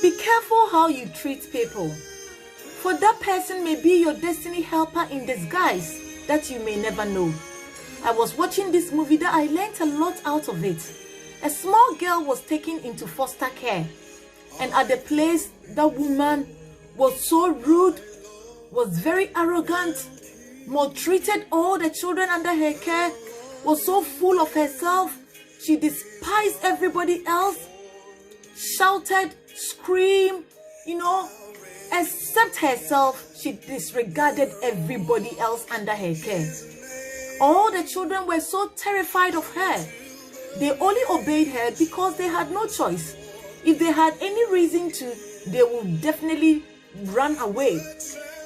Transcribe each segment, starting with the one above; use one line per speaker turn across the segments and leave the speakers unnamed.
Be careful how you treat people, for that person may be your destiny helper in disguise that you may never know. I was watching this movie that I learned a lot out of it. A small girl was taken into foster care, and at the place, that woman was so rude, was very arrogant, maltreated all the children under her care, was so full of herself. She despised everybody else, shouted, screamed, except herself. She disregarded everybody else under her care. All the children were so terrified of her. They only obeyed her because they had no choice. If they had any reason to, they would definitely run away.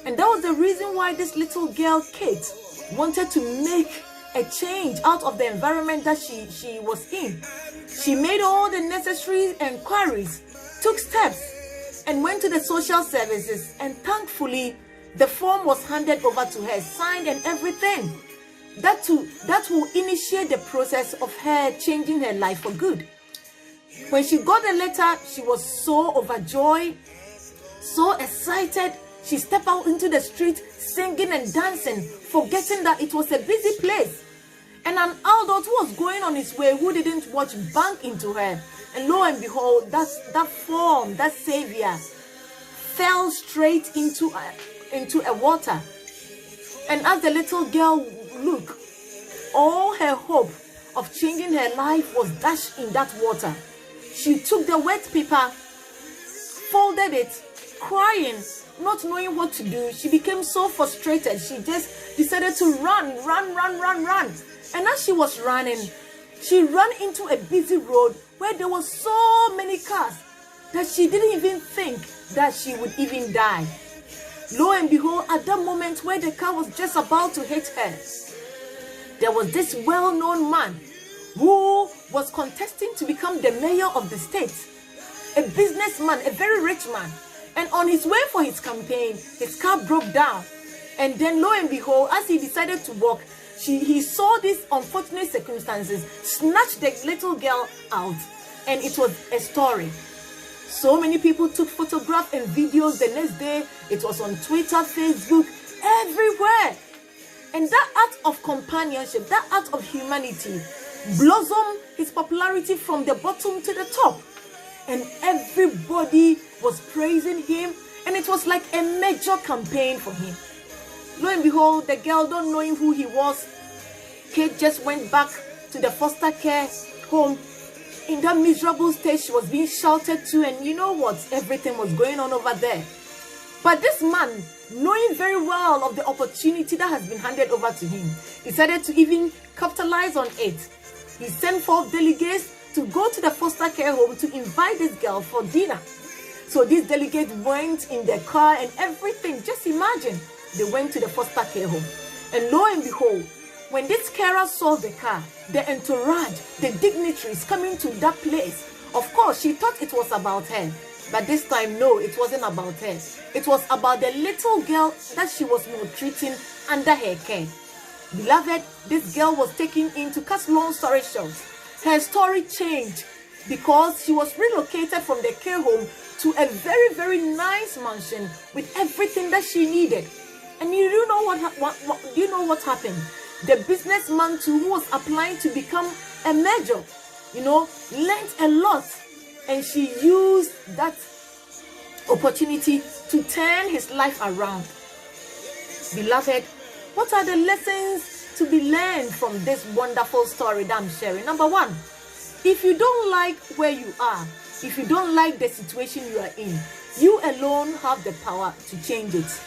And that was the reason why this little girl, Kate, wanted to make a change out of the environment that she was in. She made all the necessary inquiries, took steps, and went to the social services. And thankfully, the form was handed over to her, signed and everything. That will initiate the process of her changing her life for good. When she got the letter, she was so overjoyed, so excited. She stepped out into the street singing and dancing, forgetting that it was a busy place. And an adult who was going on his way, who didn't watch, bumped into her. And lo and behold, that form, that savior, fell straight into a water. And as the little girl looked, all her hope of changing her life was dashed in that water. She took the wet paper, folded it, crying, not knowing what to do. She became so frustrated. She just decided to run. And as she was running, she ran into a busy road where there were so many cars that she didn't even think that she would even die. Lo and behold, at that moment where the car was just about to hit her, there was this well-known man who was contesting to become the mayor of the state. A businessman, a very rich man. And on his way for his campaign, his car broke down. And then lo and behold, as he decided to walk, he saw these unfortunate circumstances, snatched the little girl out, and it was a story. So many people took photographs and videos. The next day, it was on Twitter, Facebook, everywhere. And that act of companionship, that act of humanity, blossomed his popularity from the bottom to the top. And everybody was praising him, and it was like a major campaign for him. Lo and behold, the girl, not knowing who he was, Kate just went back to the foster care home. In that miserable state, she was being shouted to, and you know what? Everything was going on over there. But this man, knowing very well of the opportunity that has been handed over to him, decided to even capitalize on it. He sent forth delegates to go to the foster care home to invite this girl for dinner. So these delegates went in their car and everything. Just imagine, they went to the foster care home. And lo and behold, when this carer saw the car, the entourage, the dignitaries coming to that place, of course, she thought it was about her. But this time, no, it wasn't about her. It was about the little girl that she was maltreating under her care. Beloved, this girl was taken in, to cut long story short. Her story changed because she was relocated from the care home to a very, very nice mansion with everything that she needed. And you know what happened? The businessman too, who was applying to become a major, learned a lot. And she used that opportunity to turn his life around. Beloved, what are the lessons to be learned from this wonderful story that I'm sharing? Number one, if you don't like where you are, if you don't like the situation you are in, you alone have the power to change it.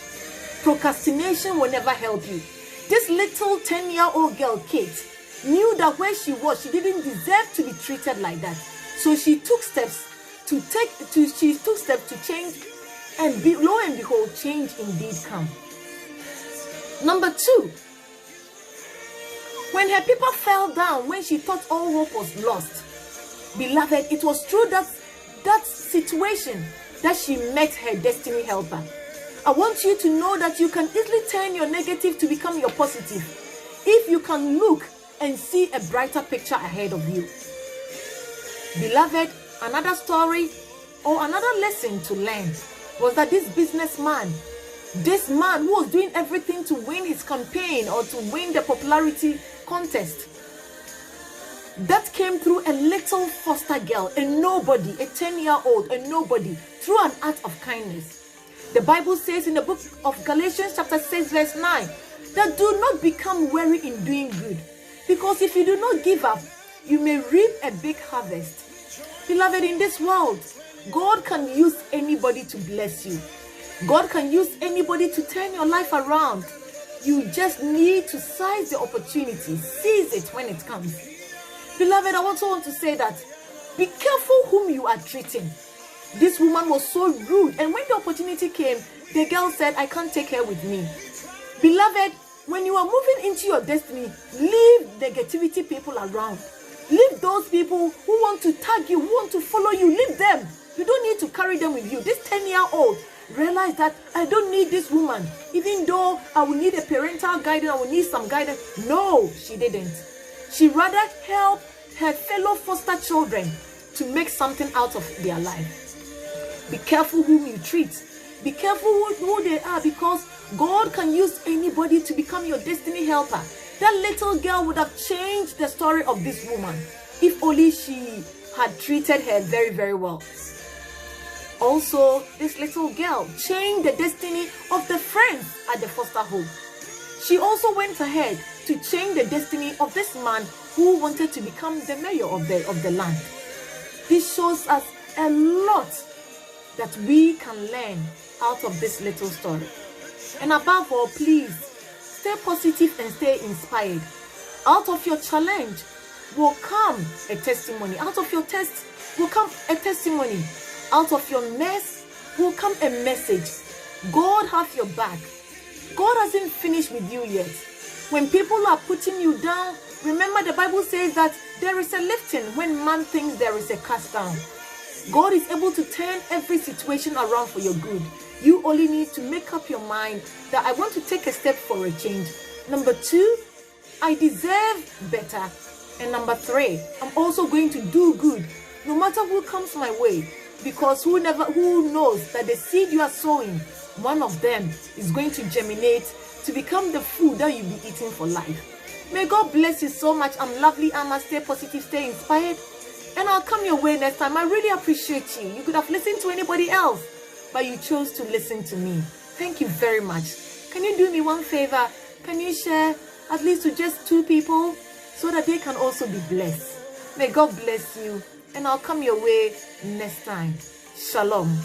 Procrastination will never help you. This little 10-year-old girl, Kate, knew that where she was, she didn't deserve to be treated like that. So she took steps to change, and lo and behold, change indeed come. Number two, when her people fell down, when she thought all hope was lost, beloved, it was through that situation that she met her destiny helper. I want you to know that you can easily turn your negative to become your positive if you can look and see a brighter picture ahead of you. Beloved, another story or another lesson to learn was that this man who was doing everything to win his campaign or to win the popularity contest, that came through a little foster girl, a nobody, a 10-year-old, a nobody, through an act of kindness. The Bible says in the book of Galatians chapter 6 verse 9, that do not become weary in doing good, because if you do not give up, you may reap a big harvest. Beloved, in this world, God can use anybody to bless you. God can use anybody to turn your life around. You just need to seize the opportunity, seize it when it comes. Beloved, I also want to say that be careful whom you are treating. This woman was so rude, and when the opportunity came, the girl said, I can't take her with me. Beloved, when you are moving into your destiny, leave negativity people around. Leave those people who want to tag you, who want to follow you. Leave them. You don't need to carry them with you. This 10-year-old realized that I don't need this woman. Even though I will need a parental guidance, I will need some guidance. No, she didn't. She rather helped her fellow foster children to make something out of their life. Be careful whom you treat. Be careful who they are, because God can use anybody to become your destiny helper. That little girl would have changed the story of this woman if only she had treated her very, very well. Also, this little girl changed the destiny of the friends at the foster home. She also went ahead to change the destiny of this man who wanted to become the mayor of the land. This shows us a lot that we can learn out of this little story. And above all, please stay positive and stay inspired. Out of your challenge will come a testimony. Out of your test will come a testimony. Out of your mess will come a message. God has your back. God hasn't finished with you yet. When people are putting you down, remember the Bible says that there is a lifting when man thinks there is a cast down. God is able to turn every situation around for your good. You only need to make up your mind that I want to take a step for a change. Number 2, I deserve better. And number 3, I'm also going to do good no matter who comes my way. Because who knows that the seed you are sowing, one of them is going to germinate to become the food that you'll be eating for life. May God bless you so much. I'm Lovely Amma. Stay positive, stay inspired. And I'll come your way next time. I really appreciate you. You could have listened to anybody else, but you chose to listen to me. Thank you very much. Can you do me one favor? Can you share at least to just 2 people so that they can also be blessed? May God bless you. And I'll come your way next time. Shalom.